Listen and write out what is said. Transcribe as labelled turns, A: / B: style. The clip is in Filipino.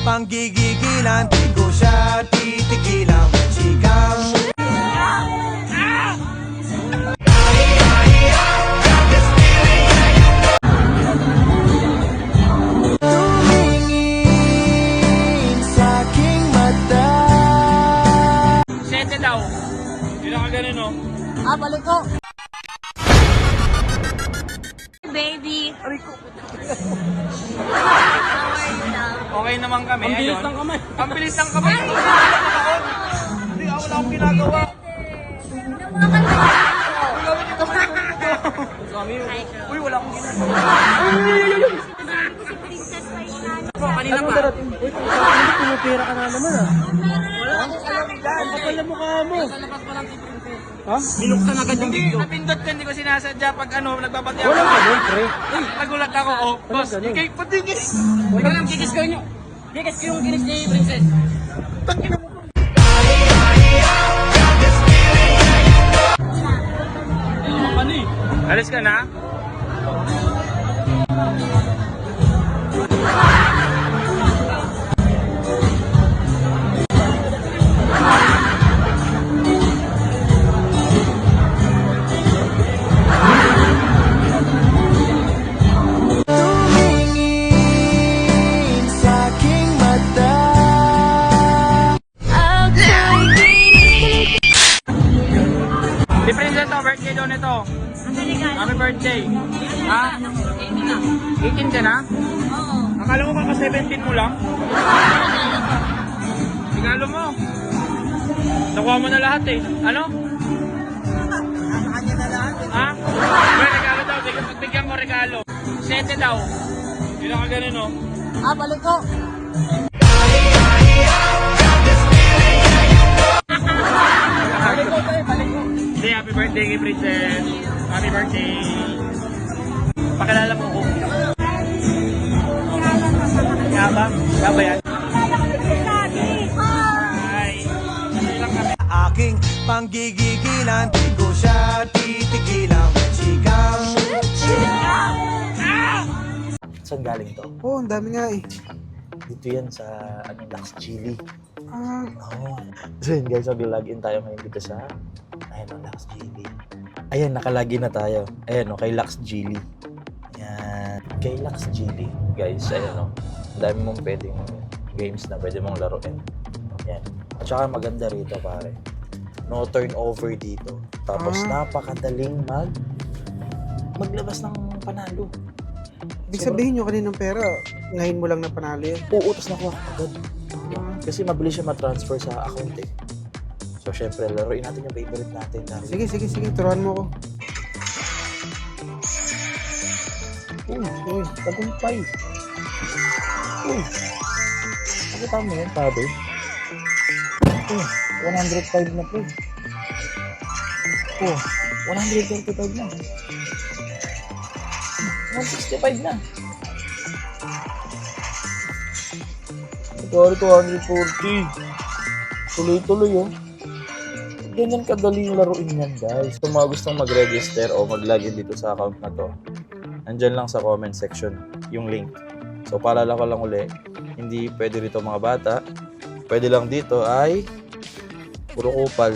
A: panggigigilan, di ko siya titigilan. Chikang tumingin sa aking mata.
B: Sete daw. Hindi na ka ganun, no?
C: Balik ko. Baby.
B: Okay naman kami.
D: Ang bilis
B: ayun.
D: ng kamay.
B: Ang bilis ng kamay. Hindi, wala akong ginagawa. Uy, wala akong ginagawa.
D: Kanina pa. Pumupira ka na naman ah. Ang kapal na mukha mo. Ha? Binuksan agad yung
B: Hindi,
D: video.
B: napindot ko, hindi ko sinasadya pag nagbabati ako.
D: Walang ganun, pre.
B: Uy, nagulat ako. Oh, boss,
D: ganun?
B: ikay patigis.
D: Wala lang, kikis ko nyo. Kikis ko yung kinis ni Princess. Ano eh?
B: Alis ka na?
A: Tumingin sa aking mata.
B: Si Princess, oh, birthday daw nito. Happy birthday. Ha? 18 ka na?
C: Oo.
B: Akala mo kaka 17 mo lang? Regalo mo. Nakuha mo na lahat eh. Ano?
C: Kanya na lahat.
B: Ha? May regalo daw. Bigyan mo regalo. 7 daw. Hindi na ka ganun, no?
C: Balik ko. Balik ko, pre. Balik ko.
B: Hindi, happy birthday kay Princess. Happy birthday. Pakilala mo ko. Kaya ba? Kaya ba yan? Hi. Ano lang kami?
A: Aking panggigigilan, di ko siya titigilan. Chikang
E: Saan galing to?
F: Oo, ang dami nga eh.
E: Dito yan sa Lux Chili.
F: Ah,
E: Oo. So yun guys, mag-login tayo ngayon dito sa Lux Chili. Ayan, nakalagin na tayo. Ayan kay Lux Chili. Ayan. Kay Lux Chili, guys, ayan ang dami mong pwedeng games na pwede mong laruin. Ayan. At saka maganda rito pare. No turnover dito. Tapos napakadaling maglabas ng panalo.
F: ibig sabihin yung kaninang pera, ngayon mo lang na panalo yan.
E: Uutos na ko agad. Kasi mabilis siya matransfer sa account eh. So, syempre, laruin natin yung favorite natin.
F: Sige, turuan mo ako.
E: Uy, tagumpay. Uy, nakita mo yan, tabi? Uy, 105 na po. Oh, 135 na. 165 na. Sorry, 240. Tuloy-tuloy oh. Ganyan kadali yung laruin yan guys. Kung mga gustong mag-register o mag-login dito sa account na to, nandyan lang sa comment section yung link. So paalala ko lang uli, hindi pwede rito mga bata. Pwede lang dito ay puro kupal.